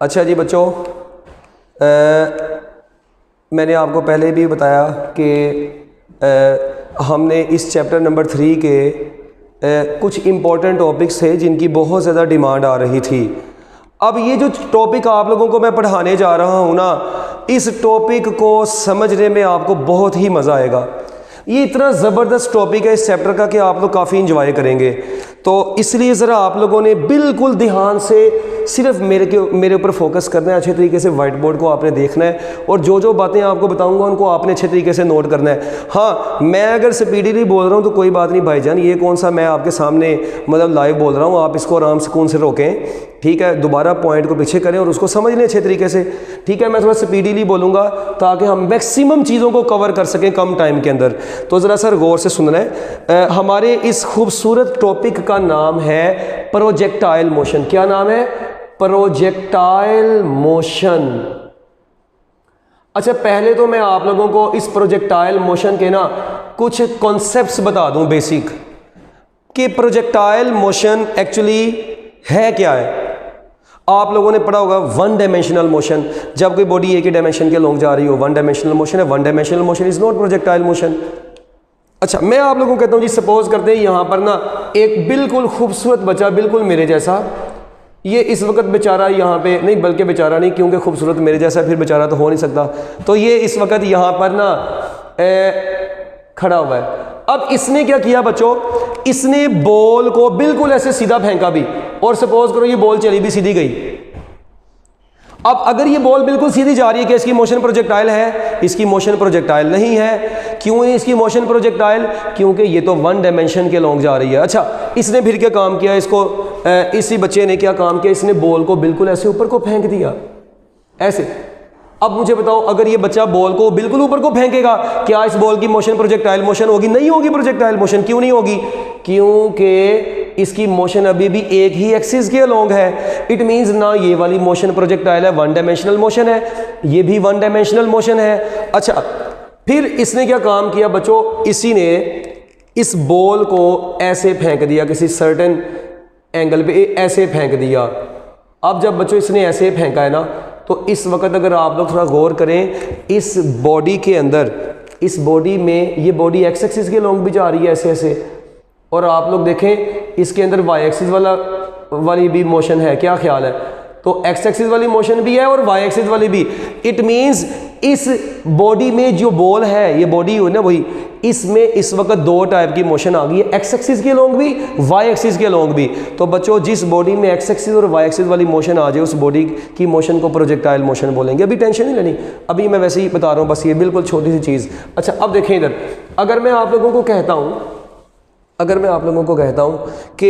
अच्छा जी बच्चों, मैंने आपको पहले भी बताया कि हमने इस चैप्टर नंबर 3 के कुछ इम्पोर्टेंट टॉपिक्स थे जिनकी बहुत ज़्यादा डिमांड आ रही थी। अब ये जो टॉपिक आप लोगों को मैं पढ़ाने जा रहा हूँ ना, इस टॉपिक को समझने में आपको बहुत ही मज़ा आएगा। ये इतना ज़बरदस्त टॉपिक है इस चैप्टर का कि आप लोग काफ़ी इंजॉय करेंगे। तो इसलिए ज़रा आप लोगों ने बिल्कुल ध्यान से सिर्फ मेरे ऊपर फोकस करना है, अच्छे तरीके से वाइट बोर्ड को आपने देखना है और जो जो बातें आपको बताऊंगा उनको आपने अच्छे तरीके से नोट करना है। हाँ, मैं अगर स्पीडीली बोल रहा हूँ तो कोई बात नहीं भाईजान, ये कौन सा मैं आपके सामने मतलब लाइव बोल रहा हूँ, आप इसको आराम सुकून से रोकें, ठीक है। दोबारा पॉइंट को पीछे करें और उसको समझ लें अच्छे तरीके से, ठीक है। मैं थोड़ा स्पीडीली बोलूँगा ताकि हम मैक्सिमम चीज़ों को कवर कर सकें कम टाइम के अंदर। तो ज़रा सर गौर से सुनना है। हमारे इस खूबसूरत टॉपिक का नाम है प्रोजेक्टाइल मोशन। क्या नाम है? Projectile motion. अच्छा, पहले तो मैं आप लोगों को इस प्रोजेक्टाइल मोशन के ना कुछ कॉन्सेप्ट्स बता दूं बेसिक, कि प्रोजेक्टाइल मोशन एक्चुअली है क्या है। आप लोगों ने पढ़ा होगा वन डायमेंशनल मोशन, जब कोई बॉडी एक ही डायमेंशन के लॉन्ग जा रही हो, वन डायमेंशनल मोशन है। One dimensional motion is not projectile motion. अच्छा, मैं आप लोगों को कहता हूँ जी, सपोज करते हैं यहाँ पर ना एक बिल्कुल खूबसूरत बच्चा, बिल्कुल मेरे जैसा, ये इस वक्त बेचारा यहाँ पे नहीं, बल्कि बेचारा नहीं, क्योंकि खूबसूरत मेरे जैसा फिर बेचारा तो हो नहीं सकता, तो ये इस वक्त यहाँ पर ना खड़ा हुआ है। अब इसने क्या किया बच्चों, इसने बॉल को बिल्कुल ऐसे सीधा फेंका भी, और सपोज करो ये बॉल चली भी सीधी गई। अब अगर ये बॉल बिल्कुल सीधी जा रही है, कि इसकी मोशन प्रोजेक्टाइल है? इसकी मोशन प्रोजेक्टाइल नहीं है। क्यों है इसकी मोशन प्रोजेक्टाइल? क्योंकि ये तो वन डायमेंशन के लॉन्ग जा रही है। अच्छा, इसने फिर क्या काम किया, इसको इसी बच्चे ने क्या काम किया, इसने बॉल को बिल्कुल ऐसे ऊपर को फेंक दिया, ऐसे। अब मुझे बताओ, अगर ये बच्चा बॉल को बिल्कुल ऊपर को फेंकेगा, क्या इस बॉल की मोशन प्रोजेक्टाइल मोशन होगी? नहीं होगी प्रोजेक्टाइल मोशन। क्यों नहीं होगी? क्योंकि इसकी मोशन अभी भी एक ही एक्सिस के अलोंग है। इट मींस ना ये वाली मोशन प्रोजेक्टाइल है, वन डायमेंशनल मोशन है, ये भी वन डायमेंशनल मोशन है। अच्छा, फिर इसने क्या काम किया बच्चों, इसी ने इस बॉल को ऐसे फेंक दिया, किसी सर्टेन एंगल पे ऐसे फेंक दिया। अब जब बच्चों इसने ऐसे फेंका है ना, तो इस वक्त अगर आप लोग थोड़ा गौर करें, इस बॉडी के अंदर, इस बॉडी में, ये बॉडी एक्स एक्सिस के लॉन्ग भी जा रही है ऐसे ऐसे, और आप लोग देखें इसके अंदर वाई एक्सिस वाली भी मोशन है। क्या ख्याल है? तो एक्स एक्सिस वाली मोशन भी है और वाई एक्सिस वाली भी। इट मींस इस बॉडी में जो बॉल है, ये बॉडी हो ना वही, इसमें इस वक्त दो टाइप की मोशन आ गई है, एक्स एक्सिस के लॉन्ग भी, वाई एक्सिस के लॉन्ग भी। तो बच्चों, जिस बॉडी में एक्स एक्सिस और वाई एक्सिस वाली मोशन आ जाए, उस बॉडी की मोशन को प्रोजेक्टाइल मोशन बोलेंगे। अभी टेंशन नहीं लेनी, अभी मैं वैसे ही बता रहा हूँ, बस ये बिल्कुल छोटी सी चीज़। अच्छा, अब देखें इधर, अगर मैं आप लोगों को कहता हूँ कि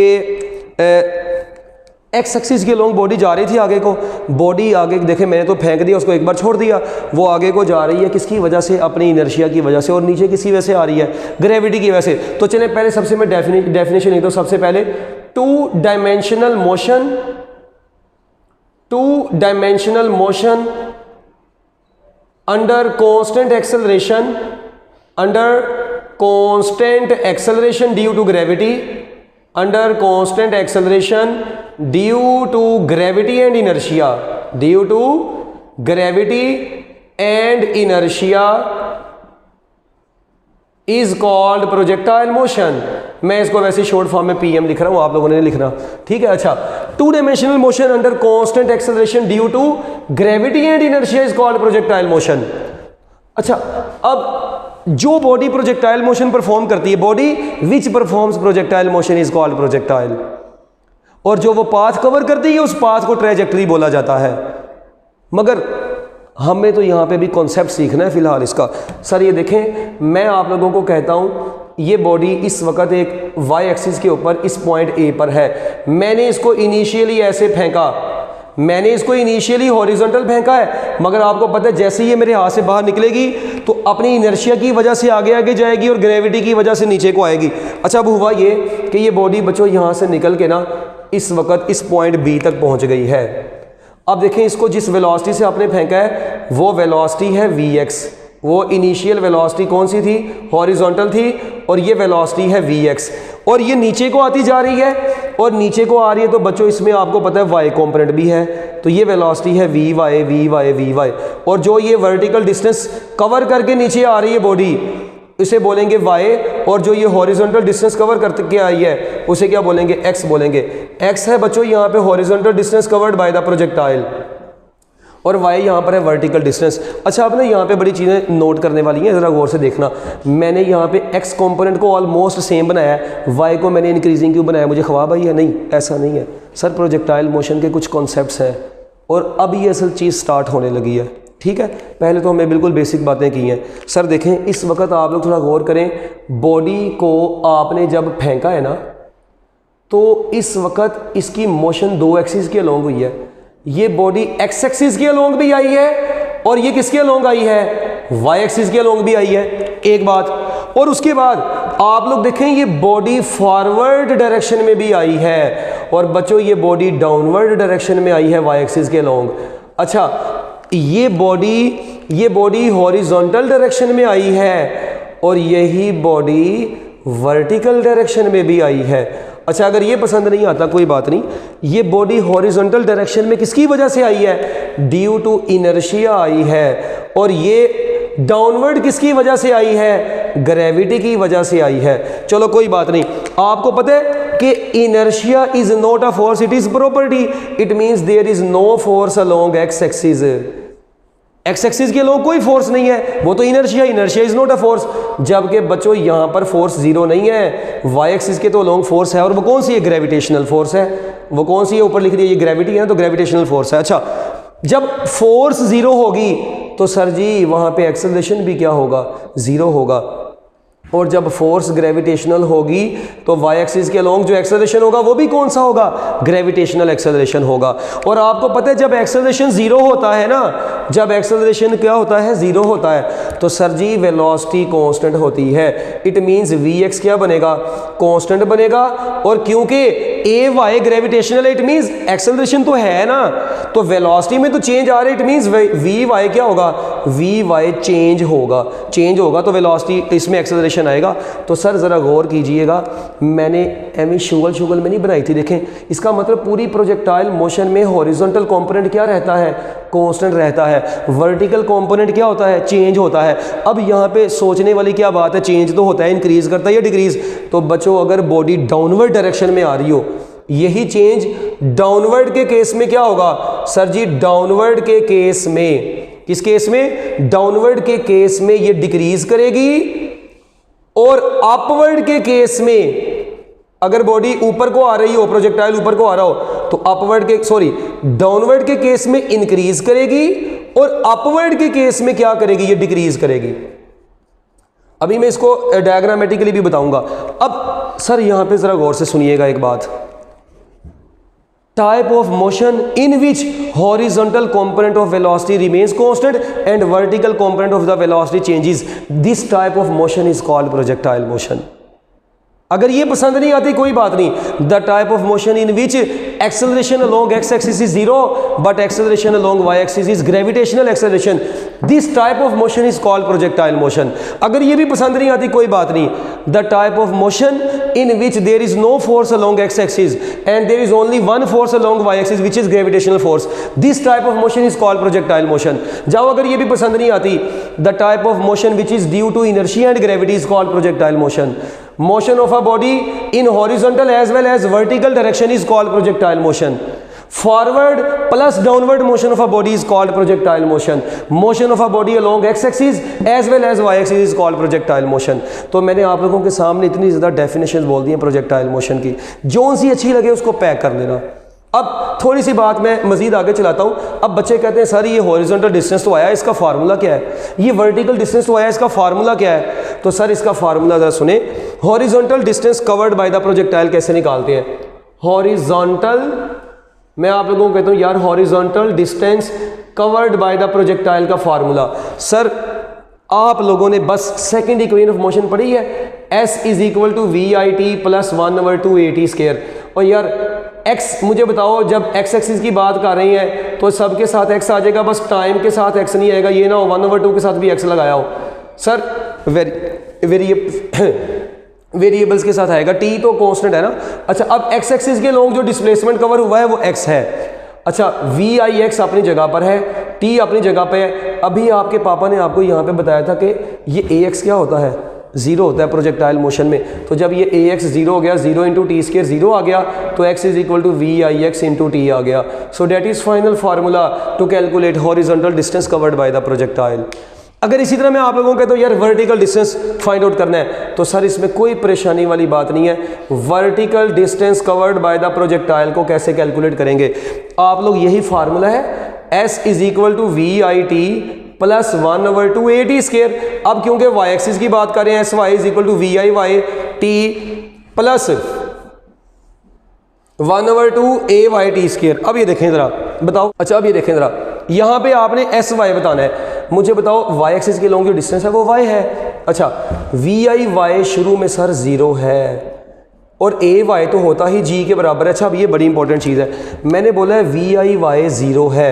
एक्स एक्सिस के लॉन्ग बॉडी जा रही थी आगे को, बॉडी आगे देखें, मैंने तो फेंक दिया, उसको एक बार छोड़ दिया, वो आगे को जा रही है किसकी वजह से? अपनी इनर्शिया की वजह से। और नीचे किसी वजह से आ रही है? ग्रेविटी की वजह से। तो चलें पहले सबसे मैं डेफिनेशन लिख दूं। सबसे पहले two dimensional motion under constant acceleration due to gravity, under constant acceleration due to gravity and inertia, is called projectile motion। मैं इसको वैसे शॉर्ट फॉर्म में पीएम लिख रहा हूँ, आप लोगों ने लिखना, ठीक है। अच्छा, two dimensional motion under constant acceleration due to gravity and inertia is called projectile motion. अच्छा, अब जो बॉडी प्रोजेक्टाइल मोशन परफॉर्म करती है, body which performs projectile motion is called projectile, और जो वो पाथ कवर करती है उस पाथ को ट्रेजेक्टरी बोला जाता है। मगर हमें तो यहाँ पे भी कॉन्सेप्ट सीखना है फिलहाल इसका। सर ये देखें, मैं आप लोगों को कहता हूँ ये बॉडी इस वक्त एक वाई एक्सिस के ऊपर इस पॉइंट ए पर है। मैंने इसको इनिशियली ऐसे फेंका, मैंने इसको इनिशियली हॉरिजॉन्टल फेंका है, मगर आपको पता है जैसे ये मेरे हाथ से बाहर निकलेगी तो अपनी इनर्शिया की वजह से आगे आगे जाएगी और ग्रेविटी की वजह से नीचे को आएगी। अच्छा, अब हुआ ये कि ये बॉडी बच्चों यहाँ से निकल के ना इस वक्त इस पॉइंट बी तक पहुँच गई है। अब देखें, इसको जिस वेलोसिटी से आपने फेंका है वो वेलोसिटी है Vx, वो इनिशियल वेलोसिटी कौन सी थी, हॉरिजॉन्टल थी, और ये वेलोसिटी है vx, और ये नीचे को आती जा रही है और नीचे को आ रही है। तो बच्चों इसमें आपको पता है y कंपोनेंट भी है, तो ये वेलोसिटी है vy, और जो ये वर्टिकल डिस्टेंस कवर करके नीचे आ रही है बॉडी, इसे बोलेंगे y, और जो ये हॉरिजॉन्टल डिस्टेंस कवर करके आई है उसे क्या बोलेंगे, x बोलेंगे। x है बच्चों यहाँ पे horizontal distance covered by the projectile, और y यहाँ पर है वर्टिकल डिस्टेंस। अच्छा, आपने यहाँ पे बड़ी चीज़ें नोट करने वाली हैं, ज़रा गौर से देखना। मैंने यहाँ पे x कंपोनेंट को ऑलमोस्ट सेम बनाया है, y को मैंने इंक्रीजिंग क्यों बनाया, मुझे ख्वाब आई है? नहीं, ऐसा नहीं है सर, प्रोजेक्टाइल मोशन के कुछ कॉन्सेप्ट्स हैं और अब ये असल चीज़ स्टार्ट होने लगी है। ठीक है, पहले तो हमने बिल्कुल बेसिक बातें की हैं। सर देखें, इस वक्त आप लोग थोड़ा गौर करें, बॉडी को आपने जब फेंका है ना, तो इस वक्त इसकी मोशन 2 एक्सिस के अलोंग हुई है। ये बॉडी एक्स एक्सिस के अलोंग भी आई है और ये किसके अलोंग आई है, वाई एक्सिस के अलोंग भी आई है, एक बात। और उसके बाद आप लोग देखें, ये बॉडी फॉरवर्ड डायरेक्शन में भी आई है, और बच्चों ये बॉडी डाउनवर्ड डायरेक्शन में आई है वाई एक्सिस के अलोंग। अच्छा, ये बॉडी हॉरिजॉन्टल डायरेक्शन में आई है और यही बॉडी वर्टिकल डायरेक्शन में भी आई है। अच्छा, अगर ये पसंद नहीं आता कोई बात नहीं, ये बॉडी हॉरिजॉन्टल डायरेक्शन में किसकी वजह से आई है, ड्यू टू इनर्शिया आई है, और ये डाउनवर्ड किसकी वजह से आई है, ग्रेविटी की वजह से आई है। चलो कोई बात नहीं, आपको पता है कि inertia is not a force, it is property, it means there is no force along X axis. X axis के अलोंग कोई फोर्स नहीं है, वो तो inertia is not a force. जबकि बच्चों यहाँ पर फोर्स जीरो नहीं है, वाई एक्सिस के तो अलोंग फोर्स है, और वो कौन सी है, ग्रेविटेशनल फोर्स है। वो कौन सी है, ऊपर लिख दिया, ये ग्रेविटी है तो ग्रेविटेशनल फोर्स है। अच्छा, जब फोर्स जीरो होगी तो सर जी वहाँ पे एक्सेलरेशन भी क्या होगा, जीरो होगा, और जब फोर्स ग्रेविटेशनल होगी तो वाई एक्सिस के अलोंग जो एक्सेलरेशन होगा वो भी कौन सा होगा, ग्रेविटेशनल एक्सेलरेशन होगा। और आपको पता है जब एक्सेलरेशन जीरो होता है ना, जब एक्सेलरेशन क्या होता है, जीरो होता है, तो सर जी वेलोसिटी कांस्टेंट होती है। इट मींस vx क्या बनेगा, कांस्टेंट बनेगा, और क्योंकि A Y gravitational, it means acceleration तो है ना, तो वेलोसिटी में तो चेंज आ रहा है, इट मींस वी वाई क्या होगा, वी वाई चेंज होगा, तो वेलोसिटी इसमें एक्सेलरेशन आएगा। तो सर ज़रा गौर कीजिएगा, मैंने एम शुगल में नहीं बनाई थी, देखें इसका मतलब पूरी प्रोजेक्टाइल मोशन में हॉरिजॉन्टल कंपोनेंट क्या रहता है, कांस्टेंट रहता है, वर्टिकल कंपोनेंट क्या होता है, चेंज होता है। अब यहाँ पे सोचने वाली क्या बात है, चेंज तो होता है, इंक्रीज करता है या डिक्रीज। तो बच्चों अगर बॉडी डाउनवर्ड डायरेक्शन में आ रही हो, यही चेंज डाउनवर्ड के केस में क्या होगा, सर जी डाउनवर्ड के केस में, किस केस में, डाउनवर्ड के केस में ये डिक्रीज करेगी, और अपवर्ड के केस में अगर बॉडी ऊपर को आ रही हो, प्रोजेक्टाइल ऊपर को आ रहा हो, तो डाउनवर्ड के केस में इंक्रीज करेगी, और अपवर्ड के केस में क्या करेगी, ये डिक्रीज करेगी। अभी मैं इसको डायग्रामेटिकली भी बताऊंगा। अब सर यहां पे जरा गौर से सुनिएगा एक बात, type of motion in which horizontal component of velocity remains constant and vertical component of the velocity changes, this type of motion is called projectile motion। अगर ये पसंद नहीं आती कोई बात नहीं, the type of motion in which acceleration along X axis is zero but acceleration along Y axis is gravitational acceleration, this type of motion is called projectile motion. अगर ये भी पसंद नहीं आती कोई बात नहीं, the type of motion in which there is no force along X axis and there is only one force along Y axis which is gravitational force, this type of motion is called projectile motion. जाओ, अगर ये भी पसंद नहीं आती, the type of motion which is due to inertia and gravity is called projectile motion. Motion of a body in horizontal as well as vertical direction is called projectile motion. Forward plus downward motion of a body is called projectile motion. Motion of a body along x-axis as well as y-axis is called projectile motion. तो मैंने आप लोगों के सामने इतनी ज़्यादा definition बोल दी हैं projectile motion की, जो सी अच्छी लगे उसको पैक कर देना। अब थोड़ी सी बात मैं मजीद आगे चलाता हूँ। अब बच्चे कहते हैं सर ये हॉरिजॉन्टल डिस्टेंस तो आया, इसका फार्मूला क्या है, ये वर्टिकल डिस्टेंस तो आया, इसका फार्मूला क्या है। तो सर इसका फार्मूला ज़रा सुने, horizontal distance covered by the projectile कैसे निकालते हैं। हॉरिजॉन्टल, मैं आप लोगों को कहता हूँ यार horizontal distance covered by the projectile का फार्मूला, सर आप लोगों ने बस सेकंड इक्वेशन ऑफ मोशन पढ़ी है, S is equal to V I T plus 1/2 AT square. और यार एक्स, मुझे बताओ जब एक्स एक्सिस की बात कर रही हैं तो सबके साथ एक्स आ जाएगा, बस टाइम के साथ एक्स नहीं आएगा। ये ना हो 1/2 के साथ भी एक्स लगाया हो। सर वेरिएबल्स के साथ आएगा, टी तो कांस्टेंट है ना। अच्छा, अब एक्स एक्सिस के लोग जो डिस्प्लेसमेंट कवर हुआ है वो एक्स है। अच्छा, वी आई एक्स अपनी जगह पर है, टी अपनी जगह पे है। अभी आपके पापा ने आपको यहाँ पे बताया था कि ये ए एक्स क्या होता है, जीरो होता है प्रोजेक्टाइल मोशन में। तो जब ये ए एक्स जीरो हो गया, 0 इंटू टी स्केयर जीरो आ गया, तो X is equal to V I X into T आ गया। So that is final formula to calculate horizontal distance covered by the projectile. अगर इसी तरह मैं आप लोगों के तो यार वर्टिकल डिस्टेंस फाइंड आउट करना है, तो सर इसमें कोई परेशानी वाली बात नहीं है। Vertical distance covered by the projectile को कैसे कैलकुलेट करेंगे, आप लोग यही फार्मूला है, S is equal to V I T plus 1/2 A T square. अब क्योंकि वाई एक्सिस की बात करें, S Y is equal to V I Y T plus 1/2 A Y T square. अब ये देखें जरा, बताओ। अच्छा, अब ये देखें जरा, यहाँ पे आपने एस वाई बताना है। मुझे बताओ वाई एक्सिस के लोगों की डिस्टेंस है वो वाई है। अच्छा, वी आई वाई शुरू में सर जीरो है और ए वाई तो होता ही जी के बराबर है। अच्छा, अब ये बड़ी इंपॉर्टेंट चीज़ है, मैंने बोला है वी आई वाई जीरो है,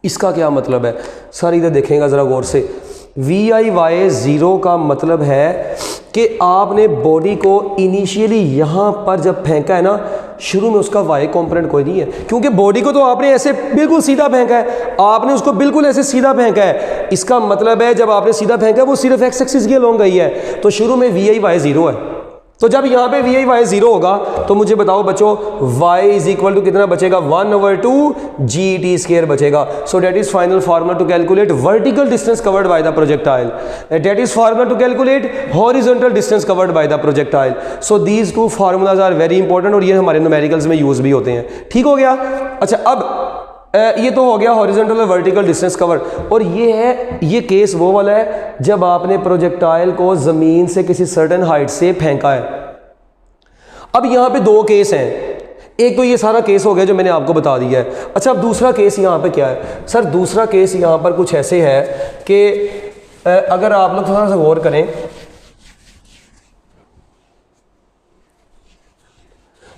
इसका क्या मतलब है सर? इधर देखेंगे ज़रा गौर से। वी आई वाई जीरो का मतलब है कि आपने बॉडी को इनिशियली यहाँ पर जब फेंका है ना, शुरू में उसका वाई कंपोनेंट कोई नहीं है, क्योंकि बॉडी को तो आपने ऐसे बिल्कुल सीधा फेंका है, आपने उसको बिल्कुल ऐसे सीधा फेंका है। इसका मतलब है जब आपने सीधा फेंका है वो सिर्फ एक्स एक्सिस के अलोंग गई है, तो शुरू में वी आई वाई जीरो है। तो जब यहाँ पे वी आई वाई जीरो होगा तो मुझे बताओ बच्चों, y इज इक्वल टू कितना बचेगा, 1/2 जी टी स्केयर बचेगा। So that is final formula to calculate vertical distance covered by the projectile, that is formula to calculate horizontal distance covered by the projectile. So these two formulas are very important और ये हमारे numericals में use भी होते हैं। ठीक हो गया। अच्छा, अब ये तो हो गया हॉरिजॉन्टल और वर्टिकल डिस्टेंस कवर, और ये केस वो वाला है जब आपने प्रोजेक्टाइल को जमीन से किसी सर्टेन हाइट से फेंका है। अब यहाँ पे दो केस हैं, एक तो ये सारा केस हो गया जो मैंने आपको बता दिया है। अच्छा, अब दूसरा केस यहाँ पे क्या है सर? दूसरा केस यहाँ पर कुछ ऐसे है कि अगर आप लोग थोड़ा सा गौर करें,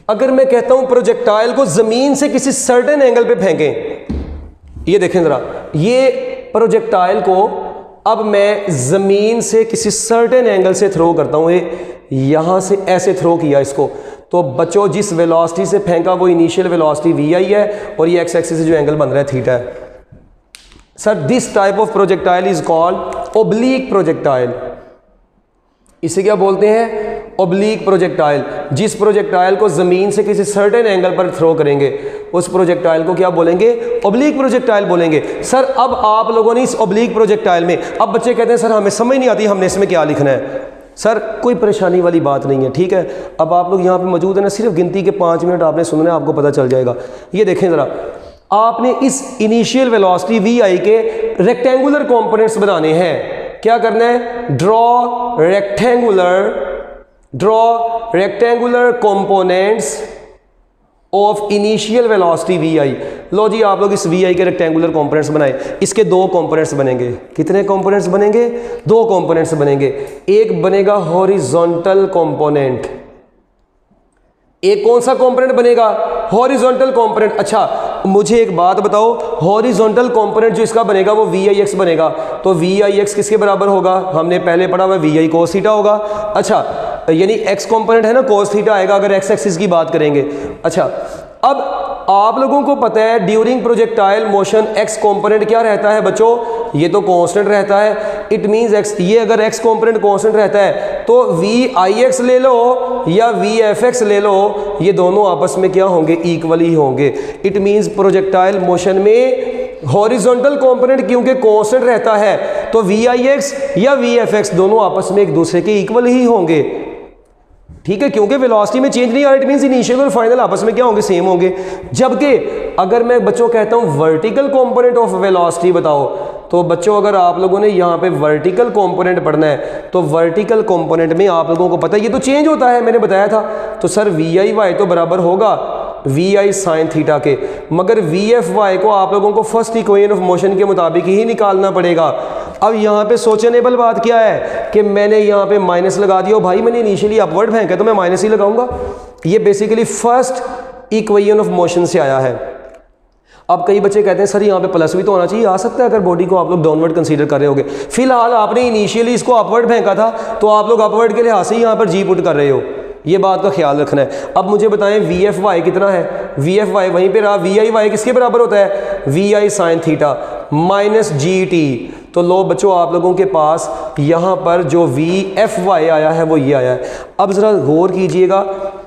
अगर मैं कहता हूं प्रोजेक्टाइल को जमीन से किसी सर्टेन एंगल पे फेंकें, ये देखें जरा, ये प्रोजेक्टाइल को अब मैं जमीन से किसी सर्टेन एंगल से थ्रो करता हूं, यहां से ऐसे थ्रो किया इसको, तो बच्चों जिस वेलोसिटी से फेंका वो इनिशियल वेलोसिटी वी आई है और ये एक्स एक्सिस से जो एंगल बन रहा है थीटा है। Sir this type of projectile is called oblique projectile. इसे क्या बोलते हैं? Oblique projectile. जिस प्रोजेक्टाइल को जमीन से किसी सर्टेन एंगल पर थ्रो करेंगे उस प्रोजेक्टाइल को क्या बोलेंगे? ओब्लीक प्रोजेक्टाइल बोलेंगे। सर अब आप लोगों ने इस ओब्लीक प्रोजेक्टाइल में, अब बच्चे कहते हैं सर हमें समझ नहीं आती, हमने इसमें क्या लिखना है। सर कोई परेशानी वाली बात नहीं है, ठीक है। अब आप लोग यहाँ पे मौजूद है ना, सिर्फ गिनती के 5 मिनट आपने सुनना है, आपको पता चल जाएगा। ये देखें ज़रा, आपने इस इनिशियल वेलोसिटी वी आई के रेक्टेंगुलर कंपोनेंट्स बनाने हैं। क्या करना है? Draw rectangular components of initial velocity V I. लो जी, आप लोग इस वी आई के रेक्टेंगुलर कंपोनेंट्स बनाए। इसके दो कंपोनेंट्स बनेंगे। कितने कंपोनेंट्स बनेंगे? 2 कंपोनेंट्स बनेंगे। एक बनेगा हॉरिजॉन्टल कंपोनेंट, एक कौन सा कंपोनेंट बनेगा? Horizontal component. अच्छा मुझे एक बात बताओ, हॉरिजॉन्टल कंपोनेंट जो इसका बनेगा वो वी आई एक्स बनेगा, तो वी आई एक्स किसके बराबर होगा? हमने पहले पढ़ा हुआ वी आई कोस थीटा होगा। अच्छा, यानी एक्स कंपोनेंट है ना, कोस थीटा आएगा अगर एक्स एक्सिस की बात करेंगे। अच्छा, अब आप लोगों को पता है during projectile motion x component क्या रहता है बच्चों? ये तो कांस्टेंट रहता है। इट मींस एक्स, ये अगर एक्स कंपोनेंट कांस्टेंट रहता है तो वी आई एक्स ले लो या वी एफ एक्स ले लो, ये दोनों आपस में क्या होंगे? इक्वली होंगे। इट मींस प्रोजेक्टाइल मोशन में हॉरिजॉन्टल कंपोनेंट क्योंकि कांस्टेंट रहता है तो वी आई एक्स या वी एफ एक्स दोनों आपस में एक दूसरे के इक्वल ही होंगे, ठीक है, क्योंकि वेलोसिटी में चेंज नहीं आ रहा। इट मींस इनिशियल और फाइनल आपस में क्या होंगे? सेम होंगे। जबकि अगर मैं बच्चों कहता हूं वर्टिकल कंपोनेंट ऑफ वेलोसिटी बताओ, तो बच्चों अगर आप लोगों ने यहाँ पे वर्टिकल कंपोनेंट पढ़ना है तो वर्टिकल कंपोनेंट में आप लोगों को पता है ये तो चेंज होता है, मैंने बताया था। तो सर वी आई वाई तो बराबर होगा वी आई साइन थीटा के, मगर वी एफ वाई को आप लोगों को फर्स्ट इक्वेशन ऑफ मोशन के मुताबिक ही निकालना पड़ेगा। अब यहाँ पे सोचनेबल बात क्या है कि मैंने यहाँ पे माइनस लगा दिया, भाई मैंने इनिशियली अपवर्ड फेंका तो मैं माइनस ही लगाऊंगा। ये basically first equation of motion से आया है। अब कई बच्चे कहते हैं सर यहाँ पे प्लस भी तो होना चाहिए, आ सकता है अगर बॉडी को आप लोग डाउनवर्ड कंसीडर कर रहे होगे। फिलहाल आपने इनिशियली इसको अपवर्ड फेंका था तो आप लोग अपवर्ड के लिहाज से ही यहाँ पर जी पुट कर रहे हो, ये बात का ख्याल रखना है। अब मुझे बताएं वी एफ वाई कितना है, वी एफ वाई वहीं पे रहा, वी आई वाई किसके बराबर होता है, V I sine theta minus G T. तो लो बच्चों आप लोगों के पास यहाँ पर जो वी एफ वाई आया है वो ये आया है। अब ज़रा गौर कीजिएगा,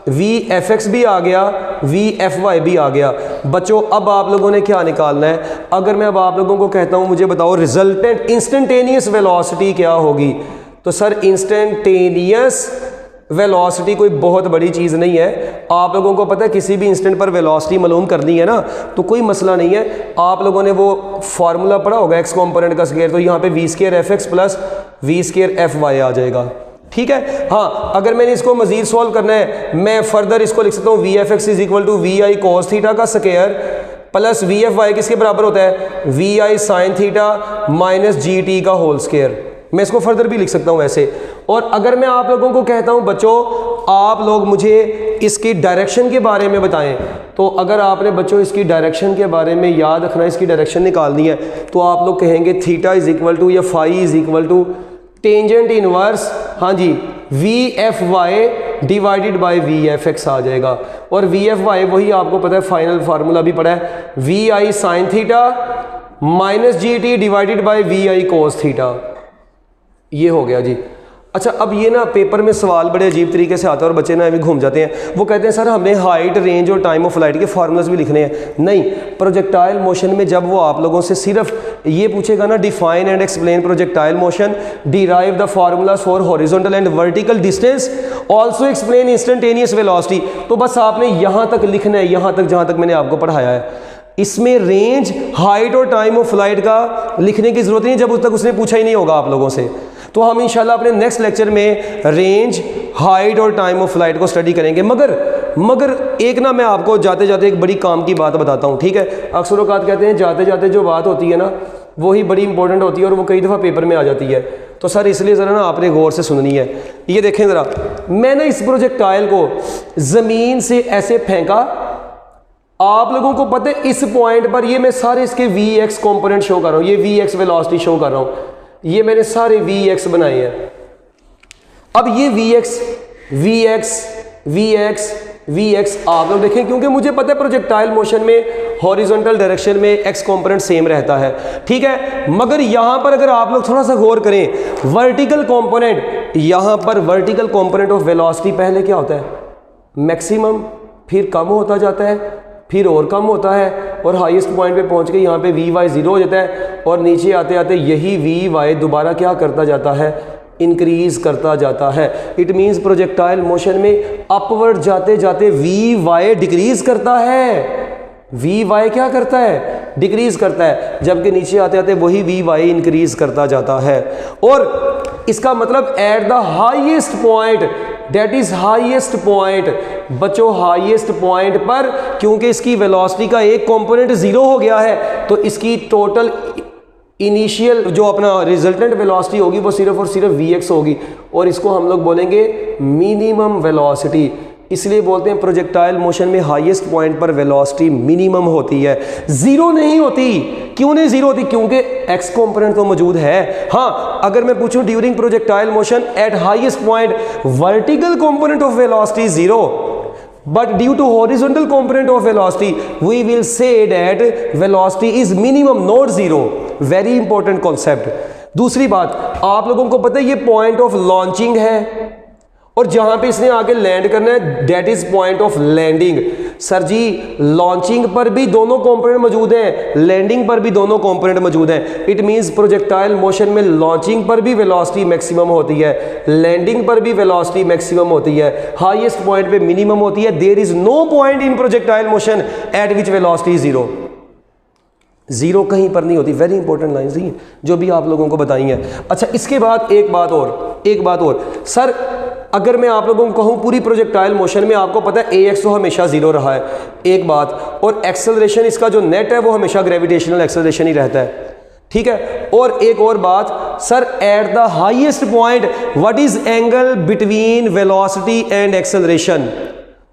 वी एफ एक्स भी आ गया, वी एफ वाई भी आ गया। बच्चों अब आप लोगों ने क्या निकालना है, अगर मैं अब आप लोगों को कहता हूँ मुझे बताओ रिजल्टेंट इंस्टेंटेनियस वेलोसिटी क्या होगी, तो सर इंस्टेंटेनियस वेलोसिटी कोई बहुत बड़ी चीज़ नहीं है। आप लोगों को पता है किसी भी इंस्टेंट पर वेलोसिटी मालूम करनी है ना तो कोई मसला नहीं है। आप लोगों ने वो फार्मूला पढ़ा होगा एक्स कॉम्पोनेंट का स्क्वायर, तो यहाँ पे V square F X plus V square F Y आ जाएगा, ठीक है। हाँ अगर मैंने इसको मजीद सॉल्व करना है मैं फर्दर इसको लिख सकता हूँ V F X is equal to V I cos theta का square plus V F Y किसके बराबर होता है, V I sine theta minus G T का होल स्क्वायर। मैं इसको फर्दर भी लिख सकता हूँ ऐसे। और अगर मैं आप लोगों को कहता हूँ बच्चों आप लोग मुझे इसकी डायरेक्शन के बारे में बताएं, तो अगर आपने बच्चों इसकी डायरेक्शन के बारे में याद रखना है, इसकी डायरेक्शन निकालनी है, तो आप लोग कहेंगे थीटा इज इक्वल टू या phi is equal to tangent inverse, हाँ जी, V F Y divided by V F X आ जाएगा। और वी एफ वाई वही आपको पता है फाइनल फार्मूला भी पड़ा है, V I sine theta minus G T divided by V I cos theta. ये हो गया जी। अच्छा अब ये ना पेपर में सवाल बड़े अजीब तरीके से आता है और बच्चे ना अभी घूम जाते हैं, वो कहते हैं सर हमने हाइट रेंज और टाइम ऑफ फ्लाइट के फार्मूलाज भी लिखने हैं। नहीं, प्रोजेक्टाइल मोशन में जब वो आप लोगों से सिर्फ ये पूछेगा ना define and explain projectile motion, derive the formulas for horizontal and vertical distance, also explain instantaneous velocity, तो बस आपने यहाँ तक लिखना है, यहाँ तक जहाँ तक मैंने आपको पढ़ाया है। इसमें रेंज, हाइट और टाइम ऑफ फ्लाइट का लिखने की जरूरत नहीं जब उस तक उसने पूछा ही नहीं होगा आप लोगों से। तो हम इंशाल्लाह अपने नेक्स्ट लेक्चर में रेंज, हाइट और टाइम ऑफ फ्लाइट को स्टडी करेंगे। मगर एक ना मैं आपको जाते जाते एक बड़ी काम की बात बताता हूँ, ठीक है। अक्सर औक़ात कहते हैं जाते जाते जो बात होती है ना वही बड़ी इंपॉर्टेंट होती है और वो कई दफ़ा पेपर में आ जाती है, तो सर इसलिए ज़रा ना आपने गौर से सुननी है। ये देखें ज़रा, मैंने इस प्रोजेक्टाइल को ज़मीन से ऐसे फेंका, आप लोगों को पता है इस पॉइंट पर ये मैं सारे इसके वी एक्स कॉम्पोनेंट शो कर रहा हूँ, ये वी एक्स वेलोसिटी शो कर रहा हूँ, ये मैंने सारे वी एक्स बनाए हैं। अब ये V X V X V X V X आप लोग देखें, क्योंकि मुझे पता है प्रोजेक्टाइल मोशन में हॉरिजॉन्टल डायरेक्शन में एक्स कॉम्पोनेंट सेम रहता है, ठीक है। मगर यहाँ पर अगर आप लोग थोड़ा सा गौर करें, वर्टिकल कॉम्पोनेंट, यहाँ पर वर्टिकल कॉम्पोनेंट ऑफ वेलोसिटी पहले क्या होता है, मैक्सिमम, फिर कम होता जाता है, फिर और कम होता है, और हाईएस्ट पॉइंट पे पहुंच के यहाँ पे वी वाई ज़ीरो हो जाता है, और नीचे आते आते यही वी वाई दोबारा क्या करता जाता है, इंक्रीज करता जाता है। इट मीन्स प्रोजेक्टाइल मोशन में अपवर्ड जाते जाते वी वाई डिक्रीज करता है, वी वाई क्या करता है, डिक्रीज करता है, जबकि नीचे आते आते वही वी वाई इंक्रीज करता जाता है। और इसका मतलब eight the highest point, that is highest point, बच्चों हाईएस्ट पॉइंट पर क्योंकि इसकी वेलोसिटी का एक कंपोनेंट जीरो हो गया है, तो इसकी टोटल इनिशियल जो अपना रिजल्टेंट वेलोसिटी होगी वो सिर्फ और सिर्फ वी एक्स होगी, और इसको हम लोग बोलेंगे मिनिमम वेलोसिटी। इसलिए बोलते हैं प्रोजेक्टाइल मोशन में हाईएस्ट पॉइंट पर वेलोसिटी मिनिमम होती है, जीरो नहीं होती। क्यों नहीं जीरो होती, क्योंकि एक्स कंपोनेंट तो मौजूद है। हाँ अगर मैं पूछूं during projectile motion eight highest point vertical component of velocity zero, but due to horizontal component of velocity we will say that velocity is minimum not zero, very important concept। दूसरी बात, आप लोगों को पता है ये पॉइंट ऑफ लॉन्चिंग है, और जहां पे इसने आगे लैंड करना है that is point of landing. Sir ji launching पर भी दोनों कंपोनेंट मौजूद हैं, लैंडिंग पर भी दोनों कंपोनेंट मौजूद हैं। इट मींस प्रोजेक्टाइल मोशन में लॉन्चिंग पर भी वेलोसिटी मैक्सिमम होती है, लैंडिंग पर भी वेलोसिटी मैक्सिमम होती है, हाईएस्ट पॉइंट पे मिनिमम होती है। There is no point in projectile motion at which velocity zero, zero कहीं पर नहीं होती। वेरी इंपॉर्टेंट लाइंस ही जो भी आप लोगों को बताई हैं। अच्छा इसके बाद एक बात और सर, अगर मैं आप लोगों को कहूँ पूरी प्रोजेक्टाइल मोशन में आपको पता है ए एक्स तो हमेशा जीरो रहा है, एक बात, और एक्सेलरेशन इसका जो नेट है वो हमेशा ग्रेविटेशनल एक्सेलरेशन ही रहता है, ठीक है। और एक और बात sir, at the highest point what is angle between velocity and acceleration,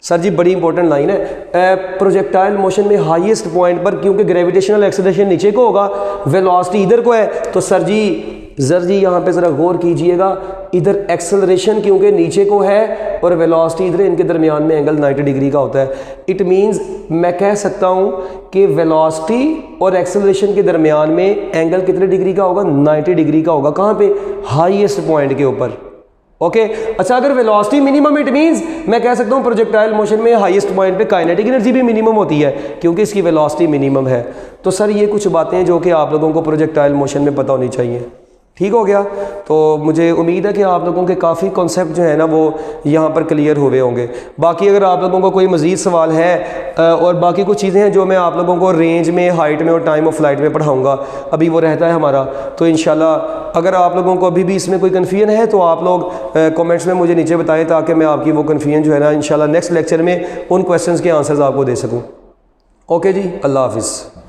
sir ji बड़ी इंपॉर्टेंट लाइन है, प्रोजेक्टाइल मोशन में हाईएस्ट पॉइंट पर क्योंकि ग्रेविटेशनल एक्सेलरेशन नीचे को होगा, वेलोसिटी इधर को है, तो सर जी यहाँ पे ज़रा गौर कीजिएगा, इधर एक्सेलरेशन क्योंकि नीचे को है और वेलोसिटी इधर, इनके दरमियान में एंगल 90 डिग्री का होता है। इट मींस मैं कह सकता हूँ कि वेलोसिटी और एक्सेलरेशन के दरमियान में एंगल कितने डिग्री का होगा, 90 डिग्री का होगा। कहाँ पे, हाईएस्ट पॉइंट के ऊपर। ओके अच्छा, अगर वेलोसिटी मिनिमम, इट मींस मैं कह सकता हूँ प्रोजेक्टाइल मोशन में हाईएस्ट पॉइंट पे काइनेटिक एनर्जी भी मिनिमम होती है क्योंकि इसकी वेलोसिटी मिनिमम है। तो सर ये कुछ बातें जो कि आप लोगों को प्रोजेक्टाइल मोशन में पता होनी चाहिए। ठीक हो गया, तो मुझे उम्मीद है कि आप लोगों के काफ़ी कॉन्सेप्ट जो है ना वो यहाँ पर क्लियर हुए होंगे। बाकी अगर आप लोगों को कोई मज़ीद सवाल है और बाकी कुछ चीज़ें हैं जो मैं आप लोगों को रेंज में, हाइट में और टाइम ऑफ फ्लाइट में पढ़ाऊँगा, अभी वो रहता है हमारा। तो इंशाल्लाह अगर आप लोगों को अभी भी इसमें कोई कन्फ्यूजन है तो आप लोग कमेंट्स में मुझे नीचे बताएं ताकि मैं आपकी वो कन्फ्यूजन जो है ना इंशाल्लाह नेक्स्ट लेक्चर में उन क्वेश्चंस के आंसर्स आपको दे सकूँ। ओके जी, अल्लाह हाफिज़।